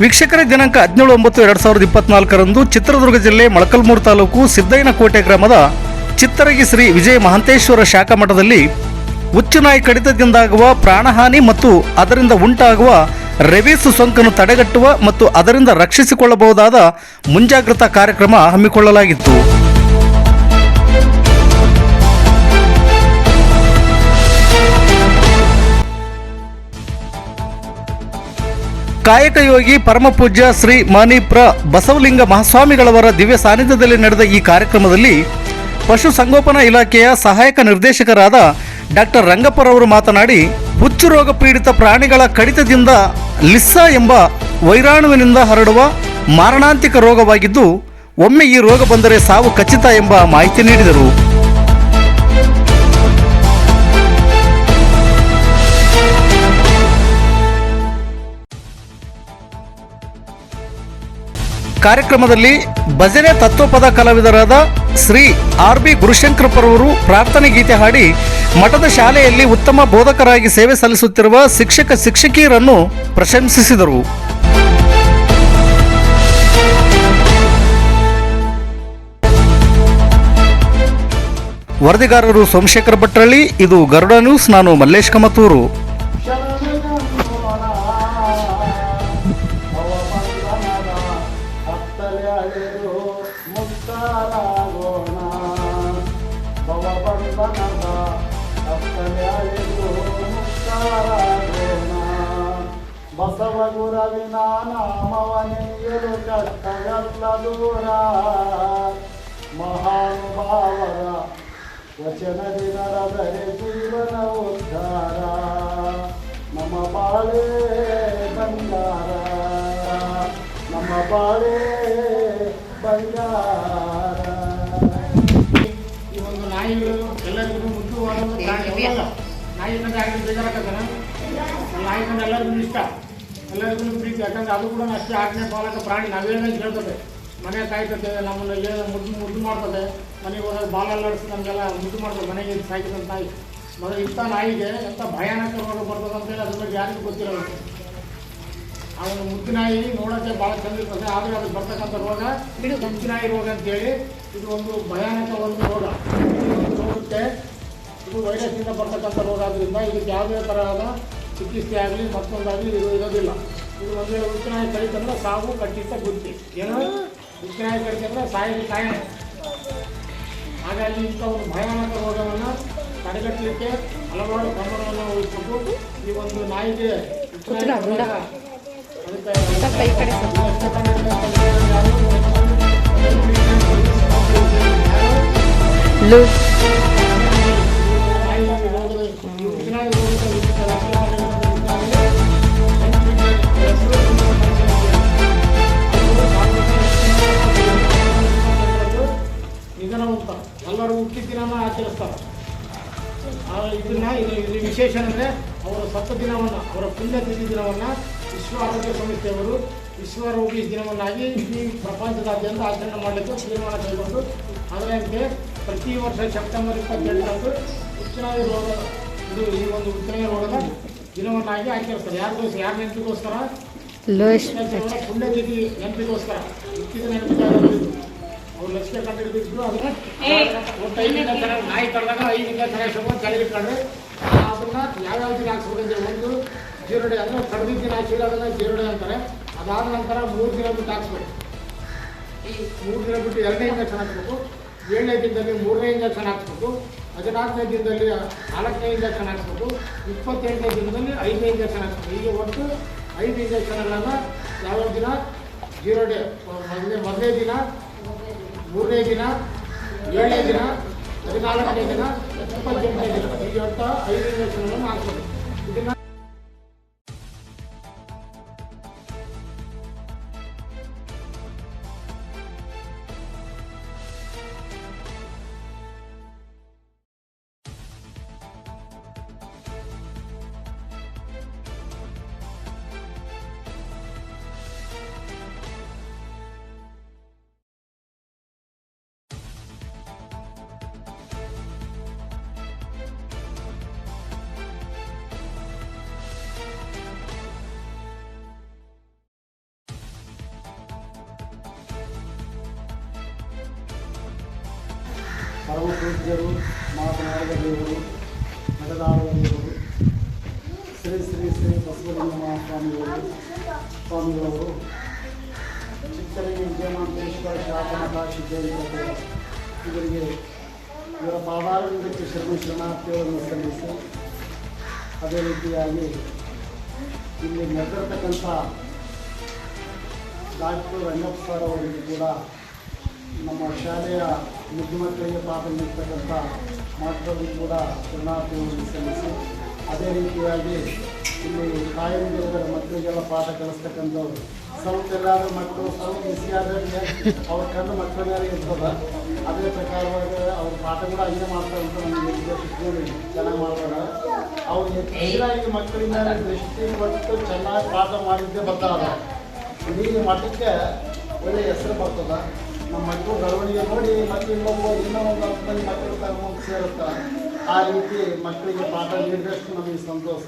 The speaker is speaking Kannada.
ವೀಕ್ಷಕರೇ, ದಿನಾಂಕ 17/9/2024ರಂದು ಚಿತ್ರದುರ್ಗ ಜಿಲ್ಲೆ ಮೊಳಕಲ್ಮೂರು ತಾಲೂಕು ಸಿದ್ದಯ್ಯನಕೋಟೆ ಗ್ರಾಮದ ಚಿತ್ತರಗಿ ಶ್ರೀ ವಿಜಯ ಮಹಾಂತೇಶ್ವರ ಶಾಖಾ ಮಠದಲ್ಲಿ ಹುಚ್ಚುನಾಯಿ ಕಡಿತದಿಂದಾಗುವ ಪ್ರಾಣಹಾನಿ ಮತ್ತು ಅದರಿಂದ ಉಂಟಾಗುವ ರೆಬೀಸ್ ಸೋಂಕನ್ನು ತಡೆಗಟ್ಟುವ ಮತ್ತು ಅದರಿಂದ ರಕ್ಷಿಸಿಕೊಳ್ಳಬಹುದಾದ ಮುಂಜಾಗ್ರತಾ ಕಾರ್ಯಕ್ರಮ ಹಮ್ಮಿಕೊಳ್ಳಲಾಗಿತ್ತು. ಕಾಯಕಯೋಗಿ ಪರಮಪೂಜ್ಯ ಶ್ರೀ ಮಾನಿಪ್ರ ಬಸವಲಿಂಗ ಮಹಾಸ್ವಾಮಿಗಳವರ ದಿವ್ಯ ಸಾನ್ನಿಧ್ಯದಲ್ಲಿ ನಡೆದ ಈ ಕಾರ್ಯಕ್ರಮದಲ್ಲಿ ಪಶು ಸಂಗೋಪನಾ ಇಲಾಖೆಯ ಸಹಾಯಕ ನಿರ್ದೇಶಕರಾದ ಡಾಕ್ಟರ್ ರಂಗಪ್ಪರವರು ಮಾತನಾಡಿ, ಹುಚ್ಚು ರೋಗ ಪೀಡಿತ ಪ್ರಾಣಿಗಳ ಕಡಿತದಿಂದ ಲಿಸ್ಸಾ ಎಂಬ ವೈರಾಣುವಿನಿಂದ ಹರಡುವ ಮಾರಣಾಂತಿಕ ರೋಗವಾಗಿದ್ದು, ಒಮ್ಮೆ ಈ ರೋಗ ಬಂದರೆ ಸಾವು ಖಚಿತ ಎಂಬ ಮಾಹಿತಿ ನೀಡಿದರು. ಕಾರ್ಯಕ್ರಮದಲ್ಲಿ ಭಜನೆ ತತ್ವಪದ ಕಲಾವಿದರಾದ ಶ್ರೀ ಆರ್.ಬಿ. ಗುರುಶಂಕರಪ್ಪರವರು ಪ್ರಾರ್ಥನೆ ಗೀತೆ ಹಾಡಿ ಮಠದ ಶಾಲೆಯಲ್ಲಿ ಉತ್ತಮ ಬೋಧಕರಾಗಿ ಸೇವೆ ಸಲ್ಲಿಸುತ್ತಿರುವ ಶಿಕ್ಷಕ ಶಿಕ್ಷಕಿಯರನ್ನು ಪ್ರಶಂಸಿಸಿದರು. ವರದಿಗಾರರು ಸೋಮಶೇಖರ ಭಟ್ರಳ್ಳಿ. ಇದು ಗರುಡ ನ್ಯೂಸ್. ನಾನು ಮಲ್ಲೇಶ್ ಕಮತೂರು. ಬಸವ ಗುರವಿನ ನಾಮವನೆಯಲು ಕಷ್ಟಗಲ್ಲ ದೂರ, ಮಹಾನುಭಾವರ ವಚನದಿ ನರದರೆ ಜೀವನ ಉದ್ಧಾರ, ನಮ್ಮ ಬಾಳೆ ಬಂಗಾರ, ನಮ್ಮ ಬಾಳೆ ಬಂಗಾರ. ಈ ಒಂದು ನಾಯಿಗಳು ಎಲ್ಲರಿಗೂ ಮುಖ್ಯವಾದ ನಾಯಿ ಕಂಡು ಯಾಕೆ ಬೇಜಾರಾಗತ್ತಾನ? ನಾಯಿ ಕಂಡು ಎಲ್ಲರಿಗೂ ಇಷ್ಟ, ಎಲ್ಲರಿಗೂ ಪ್ರೀತಿ. ಯಾಕಂದ್ರೆ ಅದು ಕೂಡ ಅಷ್ಟೇ ಆಜ್ಞೆ ಪಾಲಕ ಪ್ರಾಣಿ. ನಾವೇನಂತ ಹೇಳ್ತದೆ, ಮನೆ ಕಾಯ್ತದೆ, ನಮ್ಮನ್ನೆಲ್ಲ ಮುದ್ದು ಮಾಡ್ತದೆ, ಮನೆಗೆ ಹೋದಾಗ ಬಾಲ ಅಲ್ಲಾಡಿಸಿ ನಮಗೆಲ್ಲ ಮುದ್ದು ಮಾಡ್ತದೆ. ಮನೆಗೆ ಸಾಯ್ತದಂತ ನಾಯಿ ಮೊದಲು ಇಂಥ ನಾಯಿಗೆ ಎಂಥ ಭಯಾನಕ ರೋಗ ಬರ್ತದೆ ಅಂತೇಳಿ ಅದ್ರ ಬಗ್ಗೆ ಯಾರಿಗೂ ಗೊತ್ತಿರೋದು. ಆ ಒಂದು ಮುದ್ದಿನಾಯಿ ನೋಡೋಕ್ಕೆ ಭಾಳ ಚಂದ ಇರ್ತದೆ, ಆದರೆ ಅದಕ್ಕೆ ಬರ್ತಕ್ಕಂಥ ರೋಗ ಮುದ್ದಿನಾಯಿ ರೋಗ ಅಂತೇಳಿ ಇದು ಒಂದು ಭಯಾನಕ ಒಂದು ರೋಗ. ರೋಗಕ್ಕೆ ಇದು ವೈರಸ್ನಿಂದ ಬರ್ತಕ್ಕಂಥ ರೋಗ ಆದ್ದರಿಂದ ಇದಕ್ಕೆ ಯಾವುದೇ ತರಹದ ಚಿಕಿತ್ಸೆ ಆಗಲಿ ಮತ್ತೊಂದಾಗಲಿ ಇದು ಇರೋದಿಲ್ಲ. ಇದು ಒಂದು ವೇಳೆ ಹುಚ್ಚುನಾಯಿ ಕಡಿತಂದ್ರೆ ಸಾವು ಖಚಿತ ಬುದ್ಧಿ. ಏನೋ ಹುಚ್ಚುನಾಯಿ ಕಡಿತಂದ್ರೆ ಸಾಯಿಗೆ ಕಾಯಣ. ಹಾಗಾಗಿ ಇಂಥ ಒಂದು ಭಯಾನಕ ರೋಗವನ್ನು ತಡೆಗಟ್ಟಲಿಕ್ಕೆ ಹಲವಾರು ಕ್ರಮಗಳನ್ನು ವಹಿಸಿಕೊಂಡು ಈ ಒಂದು ನಾಯಿಗೆ ಎಲ್ಲರೂ ಹುಟ್ಟಿ ದಿನವನ್ನು ಆಚರಿಸ್ತಾರೆ. ಇದು ವಿಶೇಷ ಅಂದರೆ ಅವರ ಸತ್ತ ದಿನವನ್ನು, ಅವರ ಪುಣ್ಯತಿಥಿ ದಿನವನ್ನು ವಿಶ್ವ ಆರೋಗ್ಯ ಸಂಸ್ಥೆಯವರು ವಿಶ್ವ ರೋಗಿ ದಿನವನ್ನಾಗಿ ಇಡೀ ಪ್ರಪಂಚದಾದ್ಯಂತ ಆಚರಣೆ ಮಾಡಲಿಕ್ಕೆ ತೀರ್ಮಾನ ಕೈಗೊಂಡು ಅದರಂತೆ ಪ್ರತಿ ವರ್ಷ ಸೆಪ್ಟೆಂಬರ್ 28ರಂದು ಹುಚ್ಚುನಾಯಿ ರೋಗ ಈ ಒಂದು ಹುಚ್ಚುನಾಯಿ ರೋಗದ ದಿನವನ್ನಾಗಿ ಆಚರಿಸ್ತಾರೆ. ಯಾರ ನೆನಪಿಗೋಸ್ಕರ? ಪುಣ್ಯತಿಥಿ ನೆನಪಿಗೋಸ್ಕರ. ಹುಟ್ಟಿದ ನೆನಪಿಗಾಗಿ ಅವ್ರು ಲಸಿಕೆ ಕಂಡಿಡ್ತಿದ್ರು. ಅದನ್ನ ಒಟ್ಟು 5 ಇಂಜೆಕ್ಷನ್ ನಾಯಿ ಕಳೆದಾಗ 5 ಇಂಜೆಕ್ಷನ್ ಕೆಳಗಿಟ್ಕೊಂಡ್ರೆ ಅದನ್ನ ಯಾವ್ಯಾವ ದಿನ ಹಾಕ್ಸ್ಬೇಕಂದ್ರೆ, ಒಂದು 0 ಡೇ ಅಂದರೆ ಕಡಿಮೆ ದಿನ ಹಾಕಿದ್ರೆ ಅದನ್ನು 0 ಡೇ ಅಂತಾರೆ. ಅದಾದ ನಂತರ 3 ದಿನ ಬಿಟ್ಟು ಹಾಕ್ಸ್ಬೇಕು. 3 ದಿನ ಬಿಟ್ಟು 2ನೇ ಇಂಜೆಕ್ಷನ್ ಹಾಕ್ಬೇಕು. 7ನೇ ದಿನದಲ್ಲಿ 3ನೇ ಇಂಜೆಕ್ಷನ್ ಹಾಕ್ಸ್ಬೇಕು. 14ನೇ ದಿನದಲ್ಲಿ 4ನೇ ಇಂಜೆಕ್ಷನ್ ಹಾಕ್ಸ್ಬೇಕು. 28ನೇ ದಿನದಲ್ಲಿ 5ನೇ ಇಂಜೆಕ್ಷನ್ ಹಾಕ್ಸ್ಬೇಕು. ಹೀಗೆ ಒಟ್ಟು 5 ಇಂಜೆಕ್ಷನ್ಗಳನ್ನು ಯಾವ್ಯಾವ ದಿನ 0 ಡೇ, ಮೊದಲನೇ ದಿನ, 3ನೇ ದಿನ, 7ನೇ ದಿನ, 14ನೇ ದಿನ, 28ನೇ ದಿನ, ಈ ಒಟ್ಟು 5 ಇಂಜೆಕ್ಷನ್ಗಳನ್ನು ಹಾಕ್ಬೇಕು. ಇದನ್ನು ಪರಮ ಪೂಜ್ಯರು, ಮಾತನಾಡಿದ ದೇವರು, ನಡೆದಾಡುವ ದೇವರು, ಶ್ರೀ ಶ್ರೀ ಶ್ರೀ ಬಸವಲಿಂಗ ಸ್ವಾಮಿಗಳವರು ಚಿಕ್ಕರಿಗೆ ವಿಜಯಮಾಂತೇಶ್ವರ ಶಾಸನದ ಸಿದ್ಧೇಂದ್ರ ಇವರಿಗೆ ಇವರ ಪಾದಾರವಿಂದಕ್ಕೆ ಶರಣಾರ್ಥಿಗಳನ್ನು ಸಲ್ಲಿಸಿ, ಅದೇ ರೀತಿಯಾಗಿ ಇಲ್ಲಿ ನೆರೆದಿರ್ತಕ್ಕಂಥ ಡಾಕ್ಟರ್ ರಂಗಪ್ಪ ಸರ್ ಅವರಿಗೆ ಕೂಡ ನಮ್ಮ ಶಾಲೆಯ ಮುದ್ದು ಮಕ್ಕಳಿಗೆ ಪಾಠ ನೀಡ್ತಕ್ಕಂಥ ಮಾಸ್ಟರ್ಗೂ ಕೂಡ ಶರಣಾರ್ಥಿಗಳನ್ನು ಸಲ್ಲಿಸಿ, ಅದೇ ರೀತಿಯಾಗಿ ಇಲ್ಲಿ ಕಾಯಂ ಮಕ್ಕಳಿಗೆಲ್ಲ ಪಾಠ ಕಲಿಸ್ತಕ್ಕಂಥವ್ರು ಸ್ವಲ್ಪ ಎಲ್ಲಾದರೂ ಮಕ್ಕಳು ಸ್ವಲ್ಪ ಬಿಸಿಯಾದ್ರೆ ಅವ್ರ ಕಣ್ಣು ಮಕ್ಕಳ ಮೇಲೆ ಇರ್ತದೆ. ಅದೇ ಪ್ರಕಾರವಾಗಿ ಅವ್ರ ಪಾಠ ಕೂಡ ಹಂಗೆ ಮಾಡ್ತಾರೆ ಅಂತ ನಮಗೆ ಚೆನ್ನಾಗಿ ಮಾಡ್ತಾರೆ. ಅವ್ರು ಹೆಚ್ಚಾಗಿ ಮಕ್ಕಳ ಮೇಲೆ ದೃಷ್ಟಿ ಕೊಟ್ಟು ಚೆನ್ನಾಗಿ ಪಾಠ ಮಾಡಿದ್ದೇ ಬರ್ತಾರೆ. ಇಡೀ ಮಠಕ್ಕೆ ಒಳ್ಳೆಯ ಹೆಸರು ಬರ್ತದೆ. ನಮ್ಮ ಮಕ್ಕಳು ಬೆಳವಣಿಗೆ ನೋಡಿ ಮಕ್ಕಳು ಇನ್ನೂ ಒಂದು 10 ಮಂದಿ ಮಕ್ಕಳು ತಗೊಂಡು ಸೇರುತ್ತಾರೆ. ಆ ರೀತಿ ಮಕ್ಕಳಿಗೆ ಪಾಠ ನೀಡಿದಷ್ಟು ನಮಗೆ ಸಂತೋಷ.